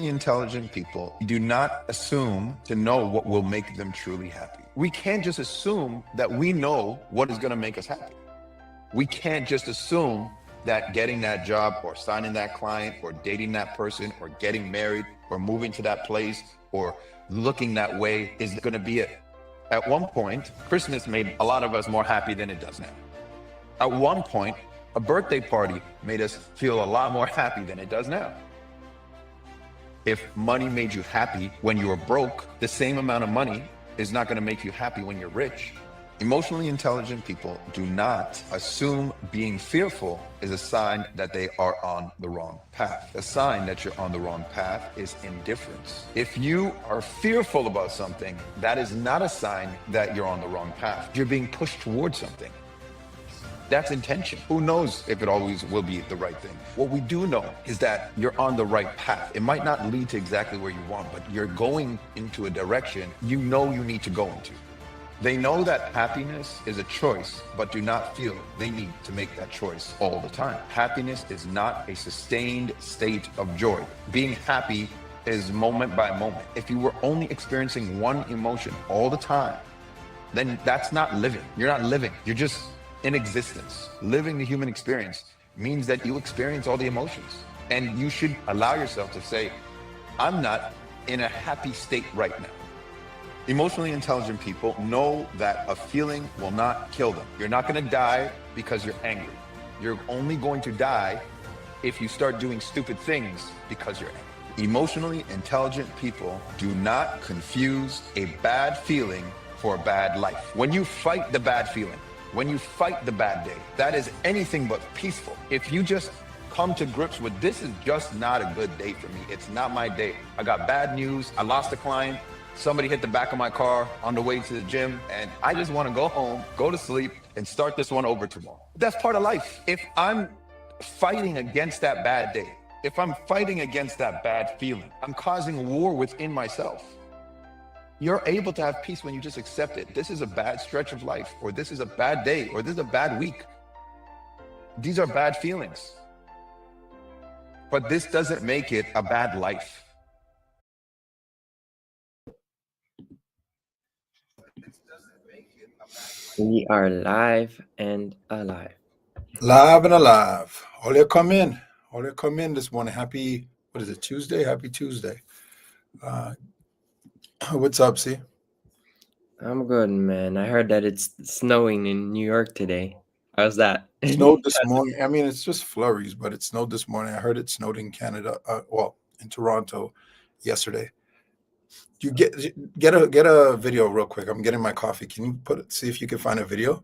Intelligent people do not assume to know what will make them truly happy. We can't just assume that we know what is going to make us happy. We can't just assume that getting that job or signing that client or dating that person or getting married or moving to that place or looking that way is going to be it. At one point, Christmas made a lot of us more happy than it does now. At one point, a birthday party made us feel a lot more happy than it does now. If money made you happy when you were broke, the same amount of money is not going to make you happy when you're rich. Emotionally intelligent people do not assume being fearful is a sign that they are on the wrong path. A sign that you're on the wrong path is indifference. If you are fearful about something, that is not a sign that you're on the wrong path. You're being pushed towards something. That's intention. Who knows if it always will be the right thing? What we do know is that you're on the right path. It might not lead to exactly where you want, but you're going into a direction you know you need to go into. They know that happiness is a choice, but do not feel they need to make that choice all the time. Happiness is not a sustained state of joy. Being happy is moment by moment. If you were only experiencing one emotion all the time, then that's not living. You're not living. You're just in existence. Living the human experience means that you experience all the emotions. And you should allow yourself to say, I'm not in a happy state right now. Emotionally intelligent people know that a feeling will not kill them. You're not going to die because you're angry. You're only going to die if you start doing stupid things because you're angry. Emotionally intelligent people do not confuse a bad feeling for a bad life. When you fight the bad feeling, when you fight the bad day, that is anything but peaceful. If you just come to grips with this is just not a good day for me. It's not my day. I got bad news. I lost a client. Somebody hit the back of my car on the way to the gym, and I just want to go home, go to sleep, and start this one over tomorrow. That's part of life. If I'm fighting against that bad day, if I'm fighting against that bad feeling, I'm causing war within myself. You're able to have peace when you just accept it. This is a bad stretch of life, or this is a bad day, or this is a bad week. These are bad feelings. But this doesn't make it a bad life. We are live and alive. Live and alive. All you come in. All you come in this morning. Happy, what is it, Tuesday? Happy Tuesday. What's up, C? I'm good, man. I heard that it's snowing in New York today. How's that? It snowed this morning. I mean, it's just flurries, but it snowed this morning. I heard it snowed in Canada, in Toronto yesterday. You get a video real quick. I'm getting my coffee. Can you see if you can find a video?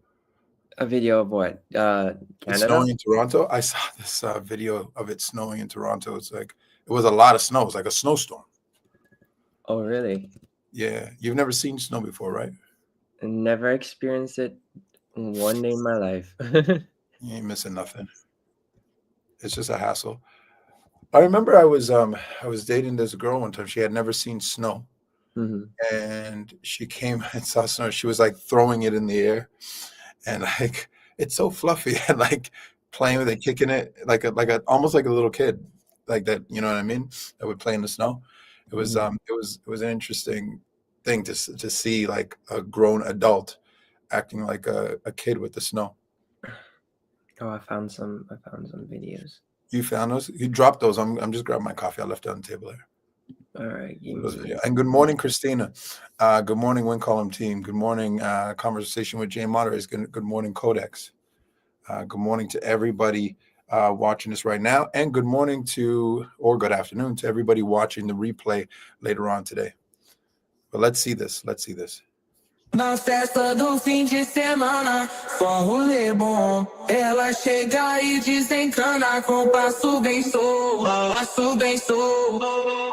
A video of what? Canada? It's snowing in Toronto. I saw this video of it snowing in Toronto. It's like, it was a lot of snow. It's like a snowstorm. Oh, really? Yeah. You've never seen snow before, right? I never experienced it one day in my life. You ain't missing nothing. It's just a hassle. I remember I was dating this girl one time. She had never seen snow. Mm-hmm. And she came and saw snow. She was like throwing it in the air, and like it's so fluffy, and like playing with it, kicking it like almost like a little kid, like that. You know what I mean? That would play in the snow. It was it was an interesting thing to see, like a grown adult acting like a kid with the snow. Oh, I found some videos. You found those? You dropped those. I'm just grabbing my coffee. I left it on the table there. All right. And good morning, Christina. Good morning, Win Column team. Good morning, Conversation with Jay Moderators. Good morning, Codex. Good morning to everybody watching this right now. And good morning good afternoon to everybody watching the replay later on today. But let's see this. Na festa do fim de semana, só rolê bom. Ela chega e desencana com passo bem solto, passo bem solto.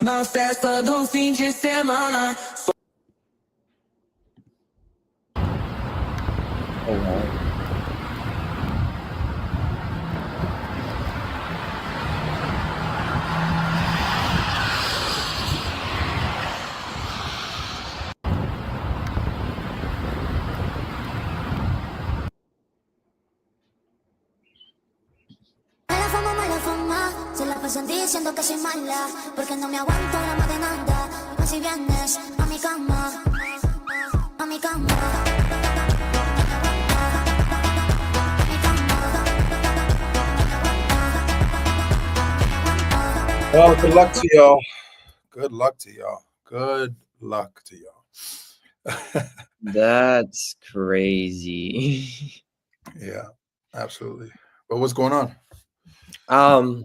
Na festa do fim de semana. Oh, wow. Mala fama, se sentí, siento que soy mala, porque no me aguanto la más de nada. Dime si vienes a mi cama, a mi cama. Well, good luck to y'all. Good luck to y'all. Good luck to y'all. That's crazy. Yeah, absolutely. But what's going on? um,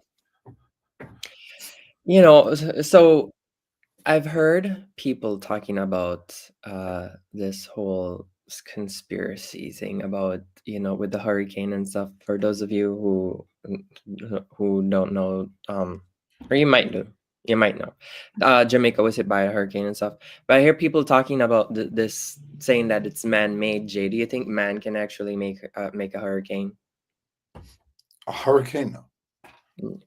you know, so I've heard people talking about this whole conspiracy thing about, with the hurricane and stuff. For those of you who don't know, or you might know, Jamaica was hit by a hurricane and stuff. But I hear people talking about this, saying that it's man-made. Jay, do you think man can actually make a hurricane? A hurricane? No. Mm.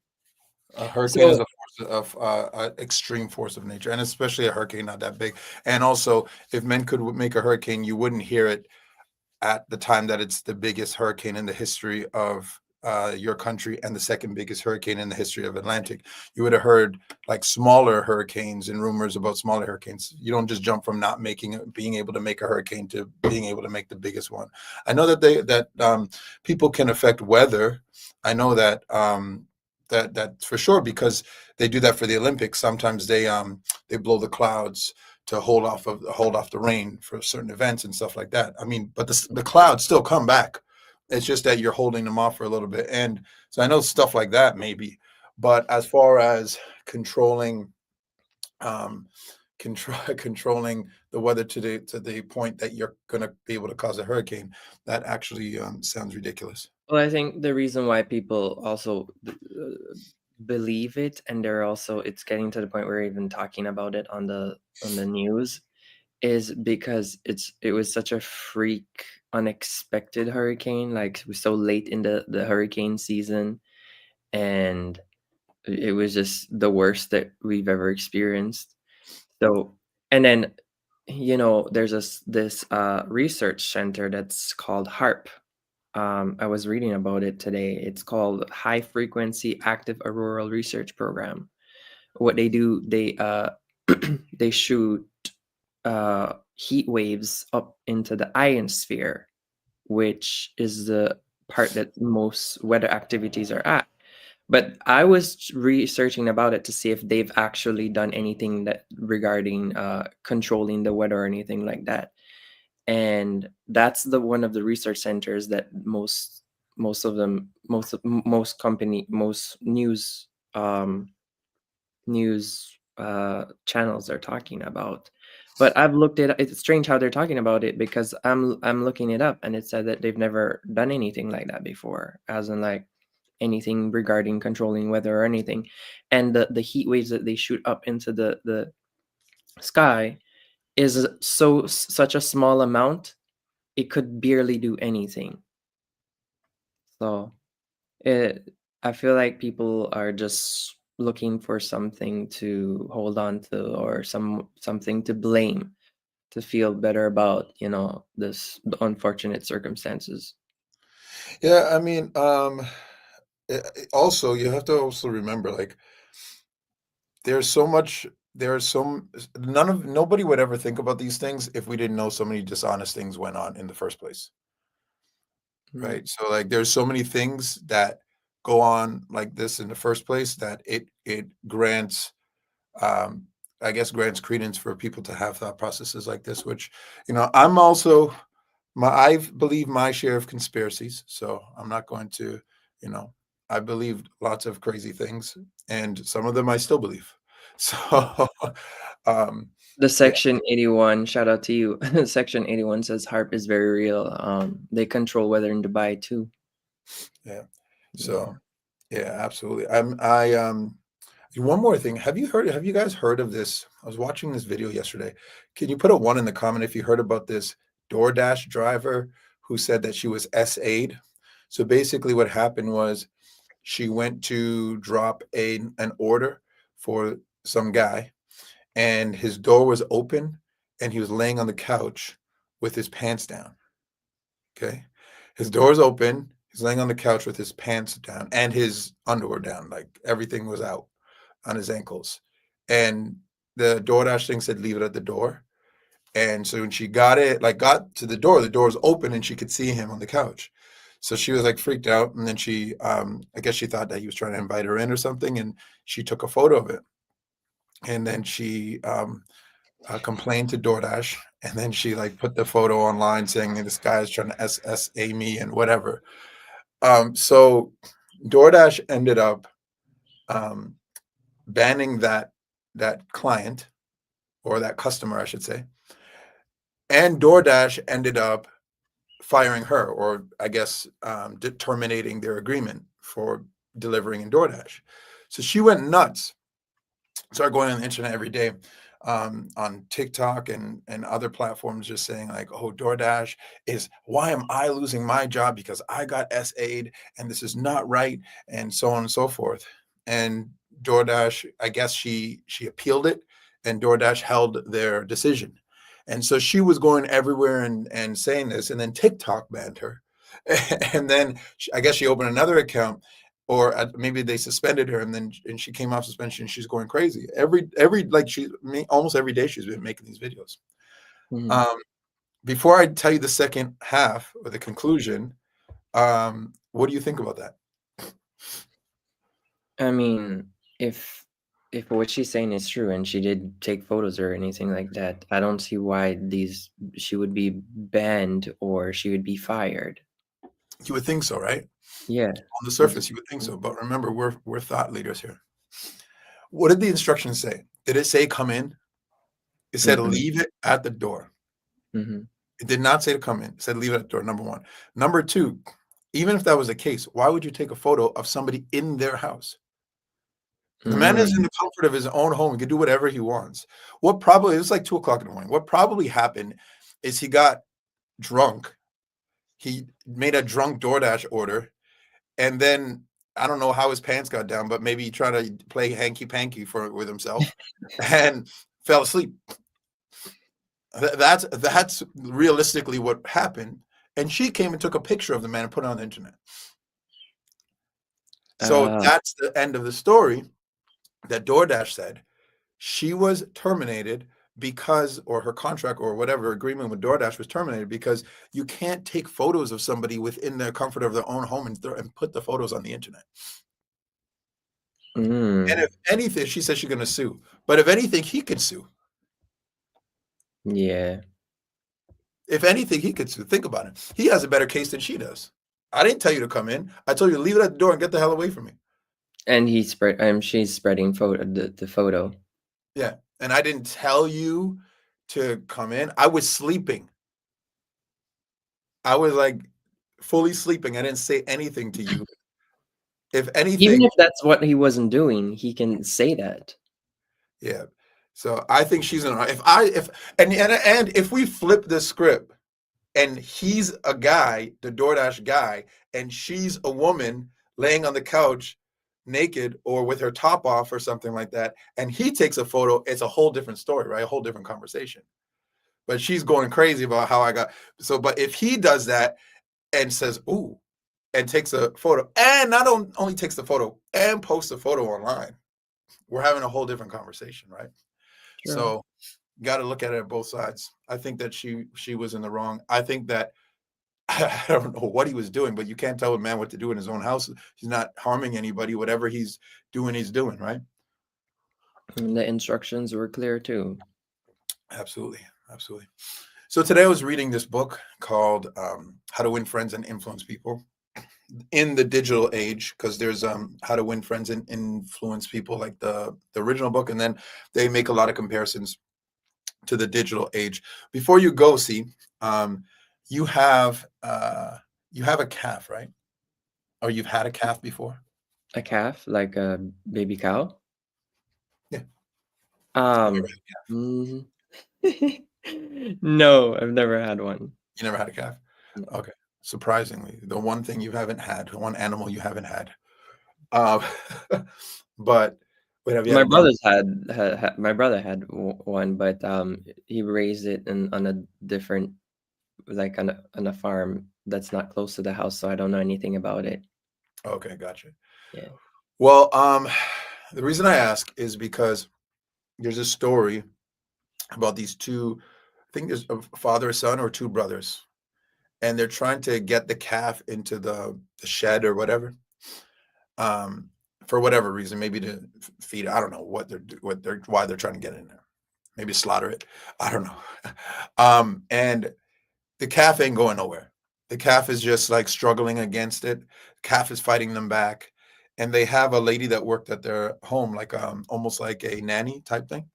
A hurricane is So a force of an extreme force of nature, and especially a hurricane not that big. And also, if men could make a hurricane, you wouldn't hear it at the time that it's the biggest hurricane in the history of your country and the second biggest hurricane in the history of Atlantic. You would have heard like smaller hurricanes and rumors about smaller hurricanes. You don't just jump from not being able to make a hurricane to being able to make the biggest one. I know that people can affect weather. I know that that for sure, because they do that for the Olympics. Sometimes they blow the clouds to hold off the rain for certain events and stuff like that. I mean, but the clouds still come back. It's just that you're holding them off for a little bit. And so I know stuff like that maybe, but as far as controlling controlling the weather to the point that you're going to be able to cause a hurricane, that actually sounds ridiculous. Well, I think the reason why people also believe it, and it's getting to the point where we're even talking about it on the news, is because it was such a freak, unexpected hurricane. Like, it was so late in the hurricane season, and it was just the worst that we've ever experienced. So, and then, there's this research center that's called HARP. I was reading about it today. It's called High Frequency Active Auroral Research Program. What they do, they shoot heat waves up into the ionosphere, which is the part that most weather activities are at. But I was researching about it to see if they've actually done anything that regarding controlling the weather or anything like that. And that's the one of the research centers that most news channels are talking about. But I've looked it. It's strange how they're talking about it, because I'm looking it up, and it said that they've never done anything like that before, as in like anything regarding controlling weather or anything. And the heat waves that they shoot up into the sky is such a small amount, it could barely do anything. So I feel like people are just looking for something to hold on to, or something to blame, to feel better about, the unfortunate circumstances. Yeah, I mean, also you have to also remember, like, there's so much there's so nobody would ever think about these things if we didn't know so many dishonest things went on in the first place, Mm. right? So like there's so many things that go on like this in the first place that it grants um I guess grants credence for people to have thought processes like this, which, I'm also I believe my share of conspiracies, so I'm not going to, you know, I believed lots of crazy things, and some of them I still believe. So, um, The yeah, Section 81, shout out to you. Section 81 says HARP is very real. They control weather in Dubai too. yeah. Yeah. So, yeah, absolutely. One more thing. Have you guys heard of this? I was watching this video yesterday. Can you put a one in the comment if you heard about this DoorDash driver who said that she was SA'd? So basically what happened was she went to drop an order for some guy, and his door was open, and he was laying on the couch with his pants down. Okay. His door's open, He's laying on the couch with his pants down and his underwear down, like everything was out on his ankles. And the DoorDash thing said, leave it at the door. And so when she got to the door was open and she could see him on the couch. So she was like freaked out. And then she, I guess she thought that he was trying to invite her in or something. And she took a photo of it. And then she complained to DoorDash. And then she like put the photo online saying that this guy is trying to SSA me and whatever. So DoorDash ended up banning that client, or that customer, I should say. And DoorDash ended up firing her, or I guess terminating their agreement for delivering in DoorDash. So she went nuts, started going on the internet every day, on TikTok and other platforms, just saying like, oh, DoorDash why am I losing my job because I got SA'd and this is not right, and so on and so forth. And DoorDash, I guess she appealed it, and DoorDash held their decision. And so she was going everywhere and saying this, and then TikTok banned her. And then I guess she opened another account, or maybe they suspended her, and she came off suspension. She's going crazy almost every day she's been making these videos. Before I tell you the second half or the conclusion, what do you think about that? I mean, if what she's saying is true and she did take photos or anything like that, I don't see why she would be banned or she would be fired. You would think so, right? Yeah. On the surface, you would think so. But remember, we're thought leaders here. What did the instructions say? Did it say come in? It said leave it at the door. It did not say to come in. It said leave it at the door, number one. Number two, even if that was the case, why would you take a photo of somebody in their house? The man is in the comfort of his own home. He can do whatever he wants. It was like 2:00 in the morning. What probably happened is he got drunk. He made a drunk DoorDash order. And then I don't know how his pants got down, but maybe he tried to play hanky panky with himself and fell asleep. That's realistically what happened. And she came and took a picture of the man and put it on the internet. So that's the end of the story. That DoorDash said she was terminated or her contract or whatever agreement with DoorDash was terminated because you can't take photos of somebody within the comfort of their own home and put the photos on the internet. And if anything, she says she's going to sue. But if anything, he could sue. Yeah. If anything, he could sue. Think about it. He has a better case than she does. I didn't tell you to come in. I told you to leave it at the door and get the hell away from me. And she's spreading the photo. Yeah. And I didn't tell you to come in. I was sleeping. I was like fully sleeping. I didn't say anything to you. If anything, even if that's what he wasn't doing, he can say that. Yeah. So I think she's in. If we flip the script, and he's a guy, the DoorDash guy, and she's a woman laying on the couch naked or with her top off or something like that, and he takes a photo, it's a whole different story, right? A whole different conversation. But she's going crazy about how I got but if he does that and says ooh and takes a photo, and not only takes the photo and posts the photo online, we're having a whole different conversation, right? Sure. So got to look at it at both sides. I think that she was in the wrong. I think that I don't know what he was doing, but you can't tell a man what to do in his own house. He's not harming anybody. Whatever he's doing, right? And the instructions were clear too. Absolutely. Absolutely. So today I was reading this book called How to Win Friends and Influence People in the Digital Age, because there's How to Win Friends and Influence People, like the original book, and then they make a lot of comparisons to the digital age. Before you go, you have a calf, right? Or you've had a calf before? A calf, like a baby cow? Yeah. No, I've never had one. You never had a calf? No. Okay. Surprisingly, the one thing you haven't had, one animal you haven't had. But have you My brother's my brother had one, but he raised it on a different, like on a farm that's not close to the house, so I don't know anything about it. Okay, gotcha. Yeah. Well, the reason I ask is because there's a story about these two, I think there's a father, a son, or two brothers, and they're trying to get the calf into the shed or whatever, um, for whatever reason, maybe to feed it. I don't know why they're trying to get it in there. Maybe slaughter it. I don't know. And the calf ain't going nowhere. The calf is just like struggling against it. Calf is fighting them back. And they have a lady that worked at their home, like almost like a nanny type thing.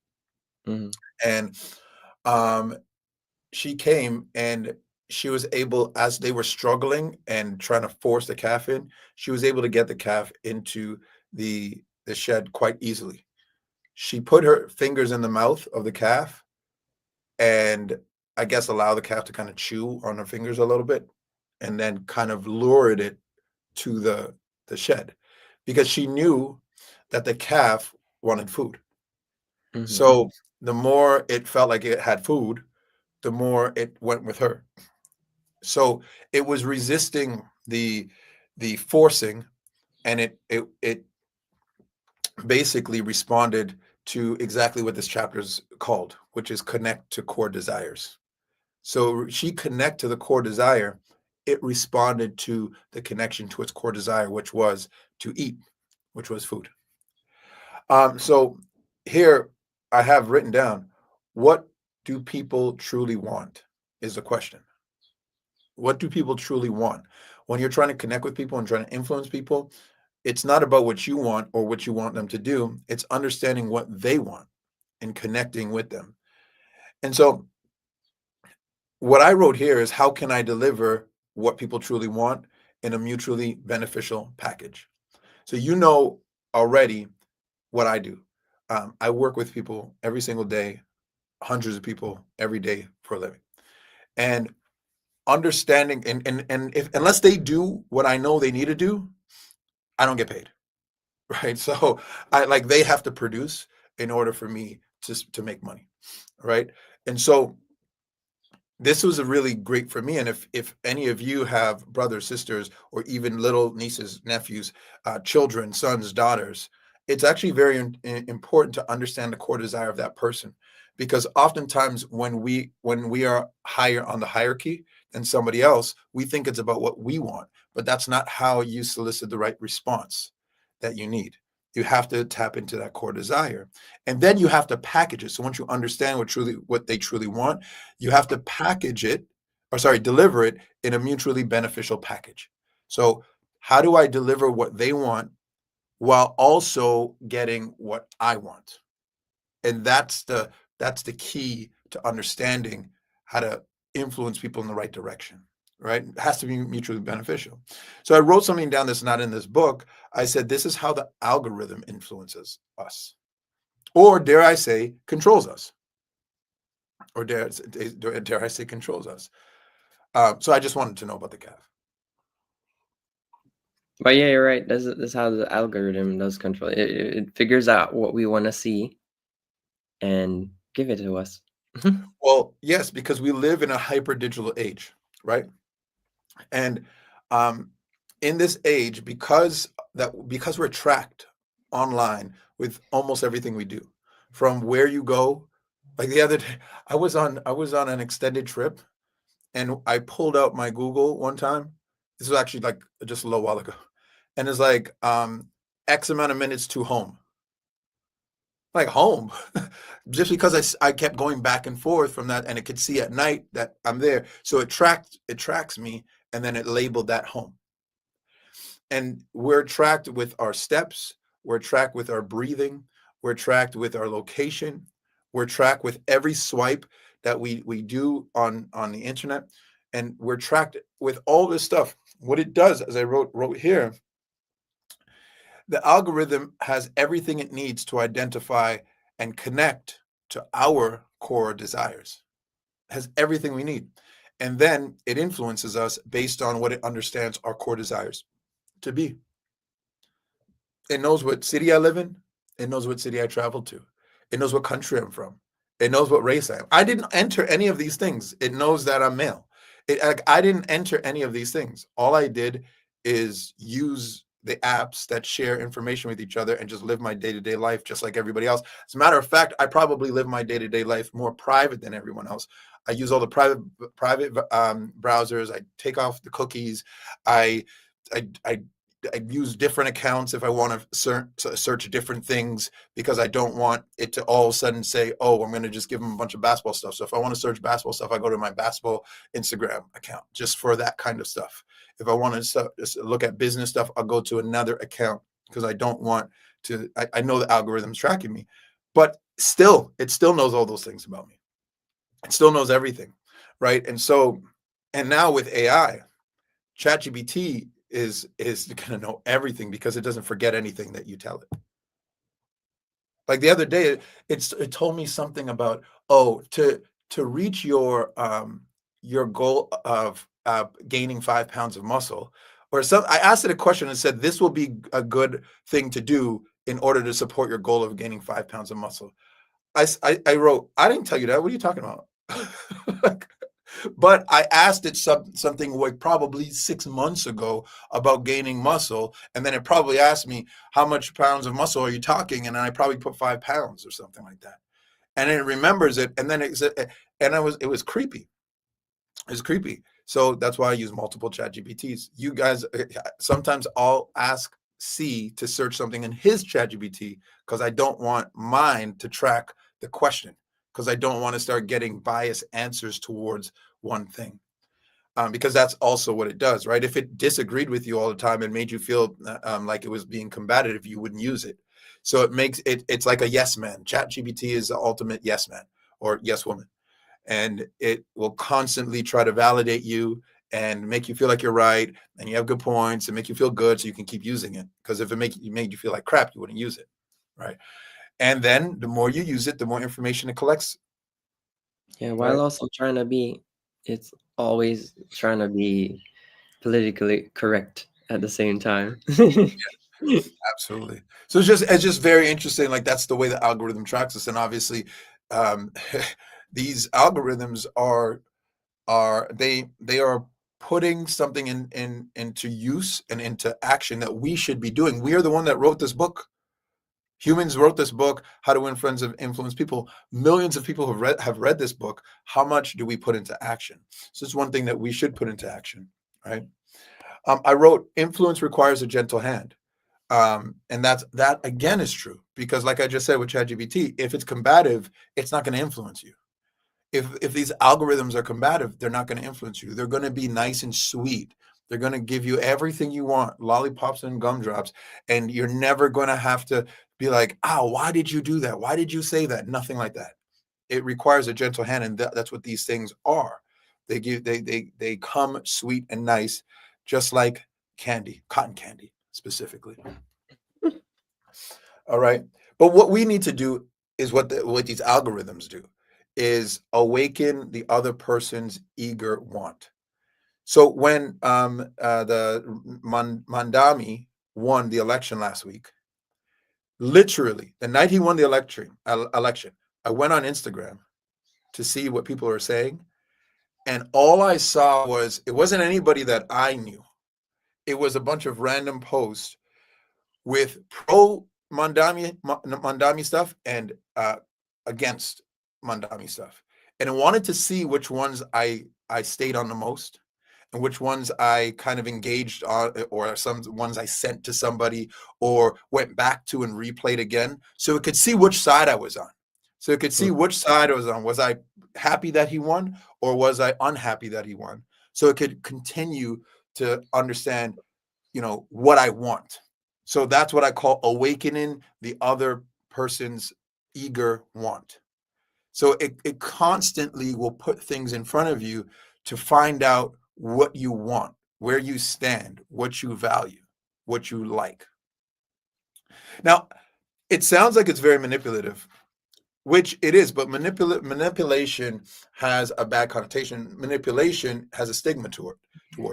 Hmm. And um, she came and she was able, as they were struggling and trying to force the calf in, she was able to get the calf into the shed quite easily. She put her fingers in the mouth of the calf and I guess allow the calf to kind of chew on her fingers a little bit and then kind of lured it to the shed because she knew that the calf wanted food. Hmm. So the more it felt like it had food, the more it went with her. So it was resisting the forcing, and it basically responded to exactly what this chapter is called, which is connect to core desires. So she connect to the core desire. It responded to the connection to its core desire, which was to eat, which was food. So here I have written down, what do people truly want is the question. What do people truly want? When you're trying to connect with people and trying to influence people, it's not about what you want or what you want them to do. It's understanding what they want and connecting with them. And so what I wrote here is how can I deliver what people truly want in a mutually beneficial package? So you know already what I do. I work with people every single day, hundreds of people every day for a living. And understanding and if unless they do what I know they need to do, I don't get paid. Right. So I like they have to produce in order for me to make money. Right. And so this was a really great for me. And if any of you have brothers, sisters, or even little nieces, nephews, children, sons, daughters, it's actually very important to understand the core desire of that person, because oftentimes when we are higher on the hierarchy than somebody else, we think it's about what we want, but that's not how you solicit the right response that you need. You have to tap into that core desire, and then you have to package it. So once you understand what they truly want, you have to package it, or sorry, deliver it in a mutually beneficial package. So how do I deliver what they want while also getting what I want? And that's the key to understanding how to influence people in the right direction, right? It has to be mutually beneficial. So I wrote something down that's not in this book. I said, this is how the algorithm influences us, or dare I say, controls us, or dare I say, controls us. So I just wanted to know about the calf. But yeah, you're right. That's how the algorithm does control it. It figures out what we want to see and give it to us. Well, yes, because we live in a hyper digital age, right? And um, in this age, because we're tracked online with almost everything we do, from where you go. Like the other day, I was on an extended trip, and I pulled out my Google one time. This was actually like just a little while ago, and it's like X amount of minutes to home. Like home, just because I kept going back and forth from that, and it could see at night that I'm there, so it tracks me, and then it labeled that home. And we're tracked with our steps, we're tracked with our breathing, we're tracked with our location, we're tracked with every swipe that we do on the internet, and we're tracked with all this stuff. What it does, as I wrote here, the algorithm has everything it needs to identify and connect to our core desires. It has everything we need. And then it influences us based on what it understands our core desires to be. It knows what city I live in. It knows what city I traveled to. It knows what country I'm from. It knows what race I am. I didn't enter any of these things. It knows that I'm male. I didn't enter any of these things. All I did is use the apps that share information with each other and just live my day-to-day life just like everybody else. As a matter of fact, I probably live my day-to-day life more private than everyone else. I use all the private browsers. I take off the cookies. I use different accounts if I want to search different things, because I don't want it to all of a sudden say, oh, I'm going to just give them a bunch of basketball stuff. So if I want to search basketball stuff, I go to my basketball Instagram account just for that kind of stuff. If I want to look at business stuff, I'll go to another account, because I don't want to, I know the algorithm's tracking me, but still, it still knows all those things about me. It still knows everything, right? And so, and now with AI, ChatGPT is going to know everything, because it doesn't forget anything that you tell it. Like the other day, it told me something about, to reach your goal of gaining 5 pounds of muscle, or some. I asked it a question and said, this will be a good thing to do in order to support your goal of gaining 5 pounds of muscle. I wrote, I didn't tell you that. What are you talking about? But I asked it something like probably 6 months ago about gaining muscle, and then it probably asked me, how much pounds of muscle are you talking? And then I probably put 5 pounds or something like that, and it remembers it. And then it was creepy. It was creepy. So that's why I use multiple ChatGPTs. You guys, sometimes I'll ask C to search something in his ChatGPT, because I don't want mine to track the question, because I don't want to start getting biased answers towards one thing, because that's also what it does, right? If it disagreed with you all the time and made you feel like it was being combative, you wouldn't use it. So it makes it's like a yes man. ChatGPT is the ultimate yes man or yes woman, and it will constantly try to validate you and make you feel like you're right and you have good points and make you feel good, so you can keep using it. Because if it made you feel like crap, you wouldn't use it, right? And then the more you use it, the more information it collects. Yeah, while Right. also it's always trying to be politically correct at the same time. Absolutely. So it's just very interesting. Like, that's the way the algorithm tracks us. And obviously, um, these algorithms they are putting something into use and into action that we should be doing. We are the one that wrote this book. Humans wrote this book, How to Win Friends and Influence People. Millions of people have read this book. How much do we put into action? So it's one thing that we should put into action, right? I wrote, influence requires a gentle hand. And that again is true, because like I just said with ChatGPT, if it's combative, it's not going to influence you. If these algorithms are combative, they're not going to influence you. They're going to be nice and sweet. They're going to give you everything you want, lollipops and gumdrops, and you're never going to have to be like, oh, why did you do that? Why did you say that? Nothing like that. It requires a gentle hand, and that's what these things are. They come sweet and nice, just like candy, cotton candy specifically. All right. But what we need to do is what these algorithms do, is awaken the other person's eager want. So when the Mandami won the election last week, literally the night he won the election, I went on Instagram to see what people are saying, and all I saw was, it wasn't anybody that I knew. It was a bunch of random posts with pro Mandami stuff and against Mandami stuff, and I wanted to see which ones I stayed on the most, and which ones I kind of engaged on, or some ones I sent to somebody or went back to and replayed again, so it could see which side I was on. So it could see which side I was on. Was I happy that he won, or was I unhappy that he won? So it could continue to understand, what I want. So that's what I call awakening the other person's eager want. So it constantly will put things in front of you to find out what you want, where you stand, what you value, what you like. Now, it sounds like it's very manipulative, which it is, but manipulation has a bad connotation. Manipulation has a stigma toward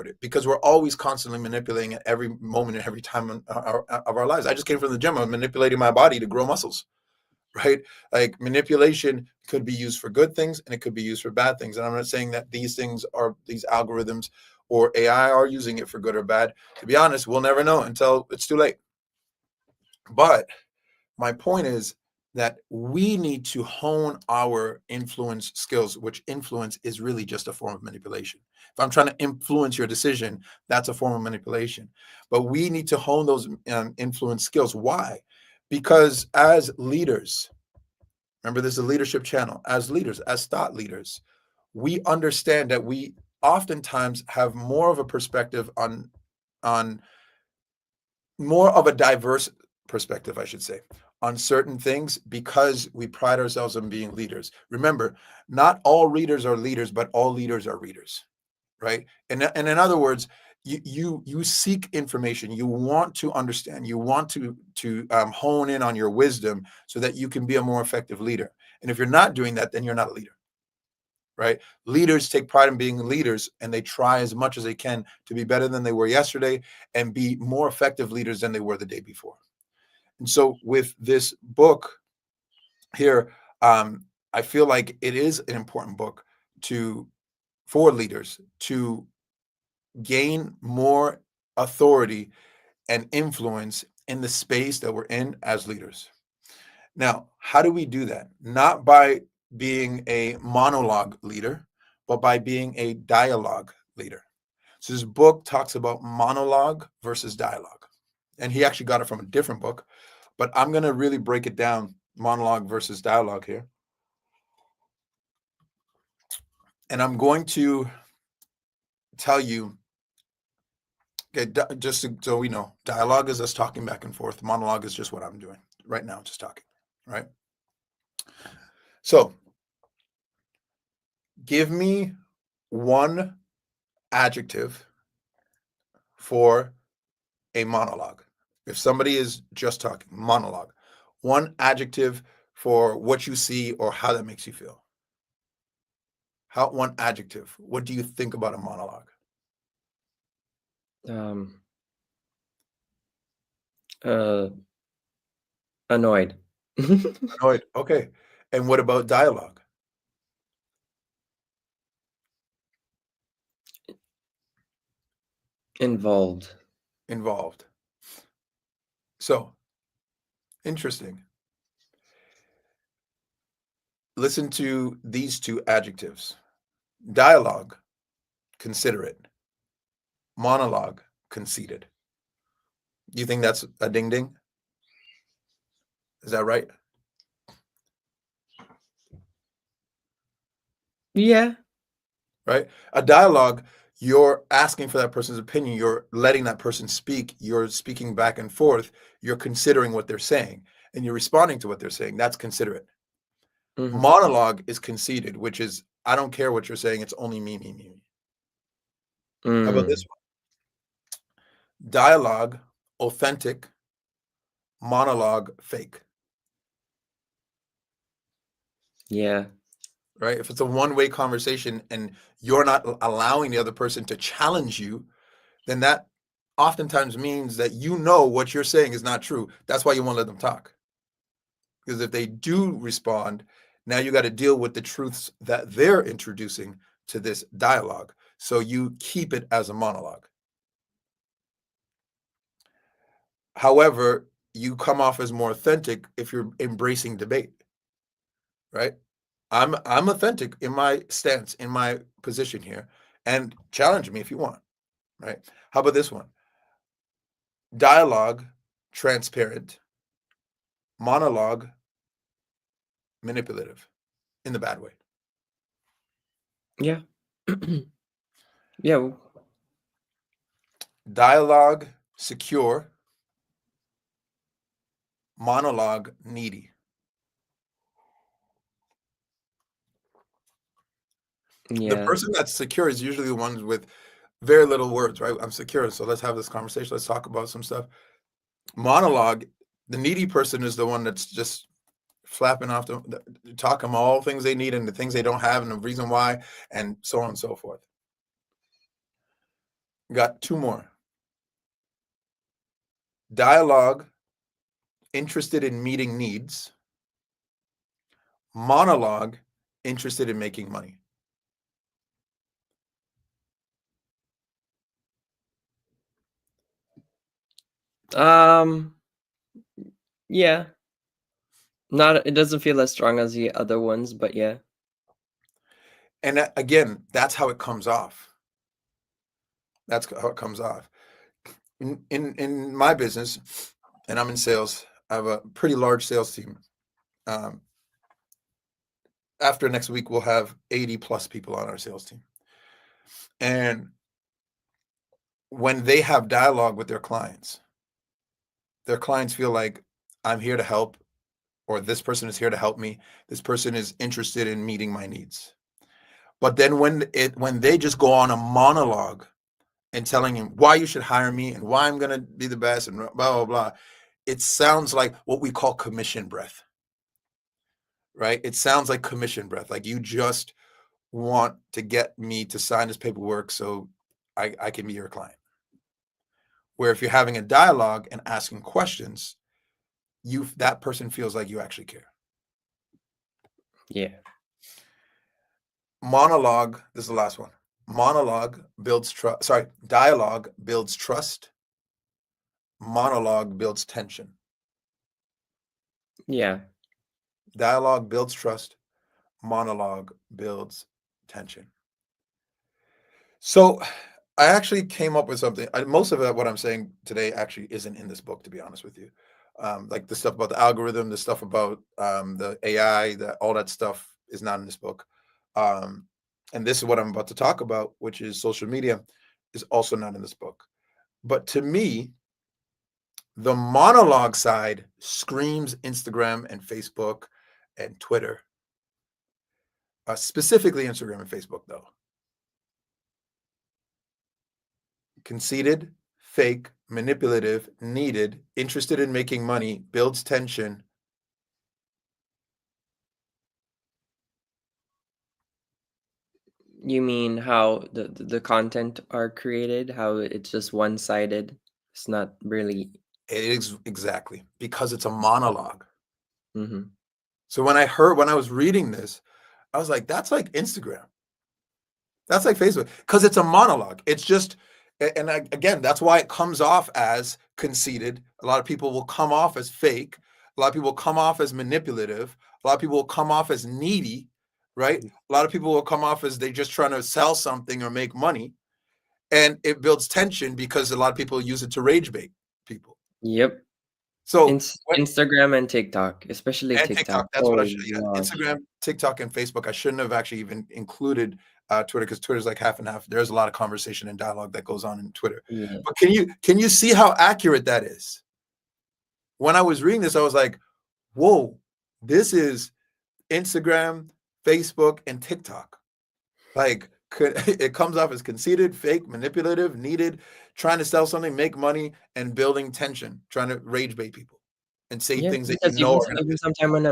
it, because we're always constantly manipulating at every moment and every time of our lives. I just came from the gym. I'm manipulating my body to grow muscles. right? Like manipulation could be used for good things and it could be used for bad things. And I'm not saying that these algorithms or AI are using it for good or bad. To be honest, we'll never know until it's too late. But my point is that we need to hone our influence skills, which influence is really just a form of manipulation. If I'm trying to influence your decision, that's a form of manipulation. But we need to hone those influence skills. Why? Because as leaders, remember, this is a leadership channel. As leaders, as thought leaders, we understand that we oftentimes have more of a perspective on more of a diverse perspective, I should say, on certain things because we pride ourselves on being leaders. Remember, not all readers are leaders, but all leaders are readers, right? And in other words, you seek information, you want to understand, you want to hone in on your wisdom so that you can be a more effective leader. And if you're not doing that, then you're not a leader, right? Leaders take pride in being leaders and they try as much as they can to be better than they were yesterday and be more effective leaders than they were the day before. And so with this book here, I feel like it is an important book for leaders to gain more authority and influence in the space that we're in as leaders. Now, how do we do that? Not by being a monologue leader, but by being a dialogue leader. So this book talks about monologue versus dialogue. And he actually got it from a different book, but I'm going to really break it down, monologue versus dialogue here. And I'm going to tell you, okay, just so we know, dialogue is us talking back and forth. Monologue is just what I'm doing right now, just talking, right? So give me one adjective for a monologue. If somebody is just talking, monologue, one adjective for what you see or how that makes you feel. One adjective. What do you think about a monologue? Annoyed. Annoyed. Okay. And what about dialogue? Involved. Involved. So, interesting. Listen to these two adjectives. Dialogue, considerate. Monologue, conceited. You think that's a ding ding? Is that right? Yeah. Right? A dialogue, you're asking for that person's opinion. You're letting that person speak. You're speaking back and forth. You're considering what they're saying and you're responding to what they're saying. That's considerate. Mhm. Monologue is conceited, which is, I don't care what you're saying. It's only me, me, me. How about this one? Dialogue, authentic. Monologue, fake. Yeah. Right? If it's a one-way conversation and you're not allowing the other person to challenge you, then that oftentimes means that you know what you're saying is not true. That's why you won't let them talk. Because if they do respond, now you got to deal with the truths that they're introducing to this dialogue. So you keep it as a monologue. However, you come off as more authentic if you're embracing debate, right? I'm authentic in my stance, in my position here, and challenge me if you want, right? How about this one? Dialogue, transparent. Monologue, manipulative, in the bad way. Yeah. Yeah. Dialogue, secure. Monologue, needy. The Yeah. person that's secure is usually the ones with very little words, right? I'm secure, so let's have this conversation. Let's talk about some stuff. Monologue, the needy person is the one that's just flapping off, talking all things they need and the things they don't have and the reason why, and so on and so forth. Got two more. Dialogue, interested in meeting needs. Monologue, interested in making money. Yeah. Not it doesn't feel as strong as the other ones, but yeah. And again, that's how it comes off. That's how it comes off. In my business, and I'm in sales, I have a pretty large sales team. Um, after next week, we'll have 80 plus people on our sales team. And when they have dialogue with their clients feel like I'm here to help, or this person is here to help me. This person is interested in meeting my needs. But then when they just go on a monologue and telling him why you should hire me and why I'm going to be the best and blah, blah, blah, it sounds like what we call commission breath, right? It sounds like commission breath. Like you just want to get me to sign this paperwork so I can be your client. Where if you're having a dialogue and asking questions, that person feels like you actually care. Yeah. Monologue, this is the last one. Monologue builds trust. Sorry, dialogue builds trust. Monologue builds tension. Yeah. Dialogue builds trust. Monologue builds tension. So I actually came up with something. Most of what I'm saying today actually isn't in this book, to be honest with you. Like the stuff about the algorithm, the stuff about the AI, all that stuff is not in this book. And this is what I'm about to talk about, which is social media, is also not in this book. But to me, the monologue side screams Instagram and Facebook and Twitter. Specifically Instagram and Facebook, though. Conceited, fake, manipulative, needed, interested in making money, builds tension. You mean how the content are created, how it's just one-sided? It's not really. It is exactly because it's a monologue. Mm-hmm. So when I was reading this, I was like, that's like Instagram. That's like Facebook because it's a monologue. It's just, and again, that's why it comes off as conceited. A lot of people will come off as fake. A lot of people will come off as manipulative. A lot of people will come off as needy, right? A lot of people will come off as they're just trying to sell something or make money. And it builds tension because a lot of people use it to rage bait people. Yep. So Instagram and TikTok, especially and TikTok. that's what I Oh should. Yeah, gosh. Instagram, TikTok, and Facebook. I shouldn't have actually even included Twitter because Twitter's like half and half. There's a lot of conversation and dialogue that goes on in Twitter. Yeah. But can you see how accurate that is? When I was reading this, I was like, whoa, this is Instagram, Facebook, and TikTok. Like it comes off as conceited, fake, manipulative, needed, trying to sell something, make money, and building tension, trying to rage bait people and say Yeah, things that because you know even, are gonna even sometimes when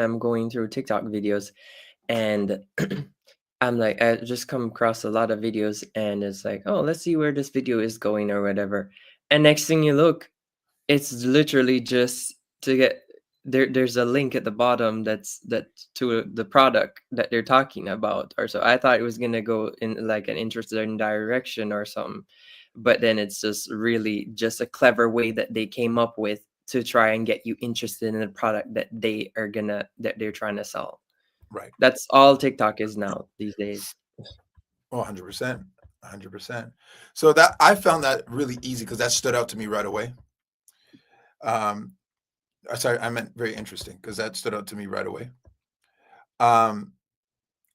I'm going through TikTok videos, and I'm like, I just come across a lot of videos, and it's like, oh, let's see where this video is going or whatever. And next thing you look, it's literally just to get there's a link at the bottom that's to the product that they're talking about, or so I thought it was gonna go in like an interesting direction or something, but then it's just really just a clever way that they came up with to try and get you interested in the product that they're trying to sell. right. That's all TikTok is now these days. Oh, 100%. 100%. So that I found that really easy because that stood out to me right away. Sorry, I meant very interesting because that stood out to me right away. And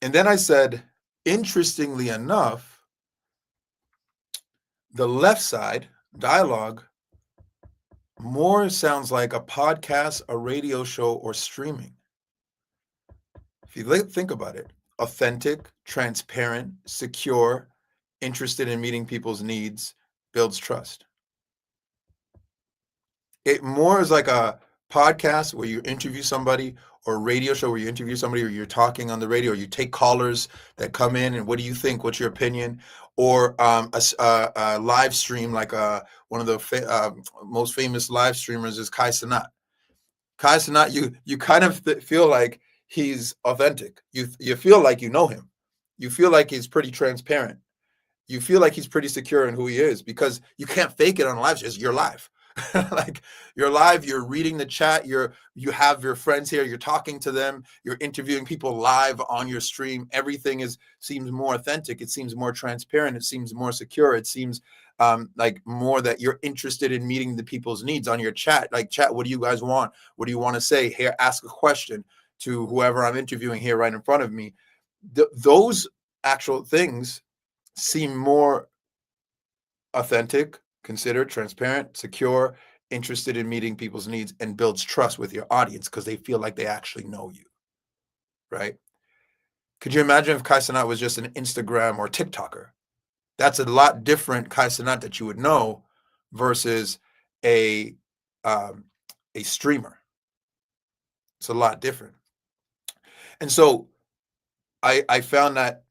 then I said, interestingly enough, the left side dialogue more sounds like a podcast, a radio show, or streaming. If you think about it, authentic, transparent, secure, interested in meeting people's needs, builds trust. It more is like a podcast where you interview somebody, or a radio show where you interview somebody, or you're talking on the radio, or you take callers that come in and what do you think? What's your opinion? Or a live stream like one of the most famous live streamers is Kai Cenat. Kai Cenat, you kind of feel like he's authentic. You feel like you know him. You feel like he's pretty transparent. You feel like he's pretty secure in who he is because you can't fake it on live shows. You're live. Like you're live, you're reading the chat, you have your friends here, you're talking to them, you're interviewing people live on your stream. Everything seems more authentic, it seems more transparent, it seems more secure, it seems like more that you're interested in meeting the people's needs on your chat. Like, chat, what do you guys want? What do you want to say? Here, ask a question to whoever I'm interviewing here right in front of me. Those actual things seem more authentic, considered, transparent, secure, interested in meeting people's needs, and builds trust with your audience because they feel like they actually know you, right? Could you imagine if Kai Cenat was just an Instagram or TikToker? That's a lot different Kai Cenat that you would know versus a streamer. It's a lot different. And so I found that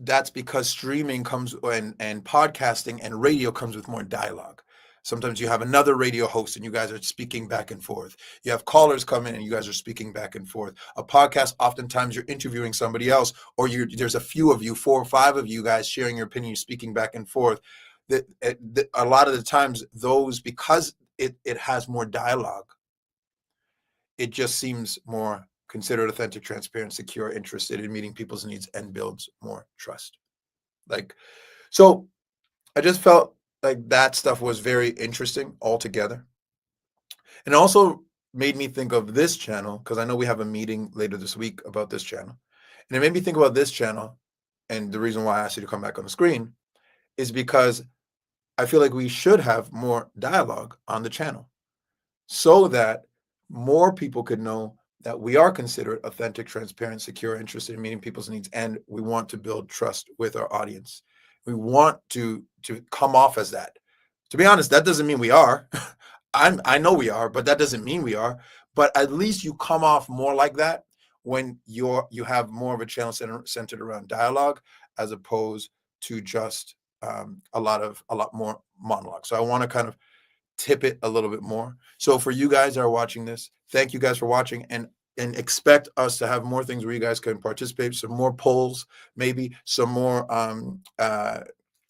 that's because streaming comes and podcasting and radio comes with more dialogue. Sometimes you have another radio host and you guys are speaking back and forth. You have callers come in and you guys are speaking back and forth. A podcast, oftentimes you're interviewing somebody else, or there's a few of you, 4 or 5 of you guys sharing your opinion, speaking back and forth. A lot of the times those, because it has more dialogue, it just seems more considered, authentic, transparent, secure, interested in meeting people's needs, and builds more trust. Like, so I just felt like that stuff was very interesting altogether. And also made me think of this channel, because I know we have a meeting later this week about this channel. And it made me think about this channel. And the reason why I asked you to come back on the screen is because I feel like we should have more dialogue on the channel so that more people could know that we are considered authentic, transparent, secure, interested in meeting people's needs, and we want to build trust with our audience. We want to come off as that. To be honest, that doesn't mean we are. I know we are, but that doesn't mean we are. But at least you come off more like that when you have more of a channel centered around dialogue, as opposed to just a lot more monologue. So I want to kind of tip it a little bit more. So for you guys that are watching this, thank you guys for watching, and expect us to have more things where you guys can participate, some more polls, maybe some more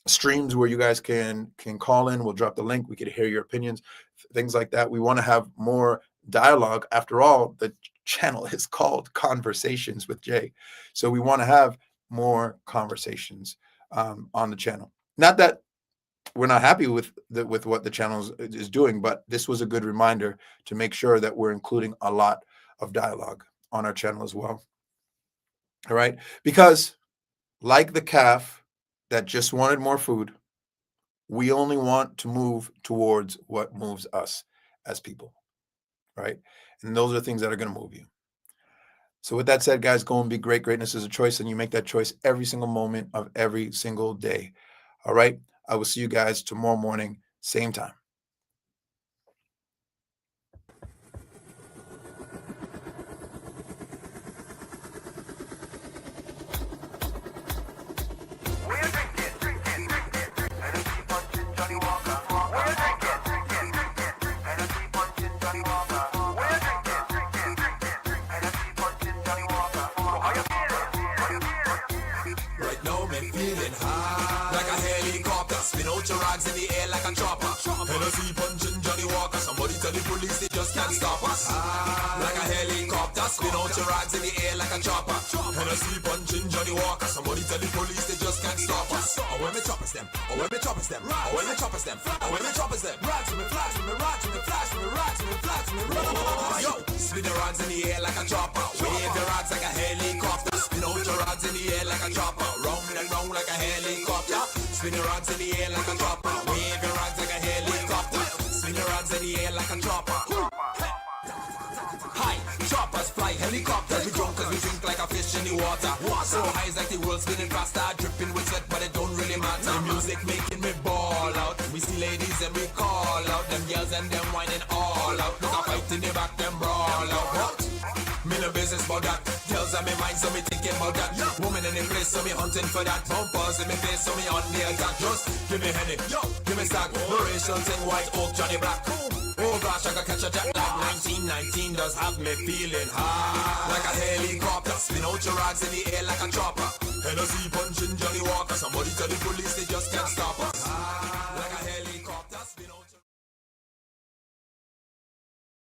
streams where you guys can call in. We'll drop the link. We could hear your opinions, things like that. We want to have more dialogue. After all, the channel is called Conversations with Jay. So we want to have more conversations on the channel. Not that we're not happy with what the channel is doing, but this was a good reminder to make sure that we're including a lot of dialogue on our channel as well. All right, because like the calf that just wanted more food, we only want to move towards what moves us as people, right? And those are things that are going to move you. So with that said, guys, go and be great. Greatness is a choice, and you make that choice every single moment of every single day. All right, I will see you guys tomorrow morning, same time. In the air like a chopper. Hennessy punching Johnny Walker. Somebody tell the police they just can't stop us. Like a helicopter, spin out your rags in the air like a chopper. Hennessy punching Johnny Walker. Somebody tell the police they just can't stop us. Oh, when me choppers them, oh when me choppers them, oh when me choppers them, oh when me choppers them. Rags with me, flash with me, rags with me, flash with me, rags with me, flash with me. Yo, spin your rags in the air like a chopper. Wave your rags like a helicopter. Spin out your rags in the air like a chopper. Round and round like a helicopter. Spin your rags in the air like a chopper. Wave your rags like a helicopter. Spin your rags in the air like a chopper. High, choppers fly, helicopters. We drunk cause we drink like a fish in the water. So high is like the world spinning faster. Dripping with sweat but it don't really matter. The music making me ball out. We see ladies and we call out. Them girls and them whining all out. Look a fight in the back, them brawl out. What? Me no business about that. Girls on me mind, so me thinking about that. Woman in the place, so me hunting for that. Bumpers in me face, so me on the attack. Just give me Henny, yo, give me stack. No racial thing, white oak, Johnny Black. Oh gosh, I gotta catch a jet like 1919 does have me feeling high. Like a helicopter, spin out your rags in the air like a chopper. Hennessy punching Johnny Walker. Somebody tell the police they just can't stop us.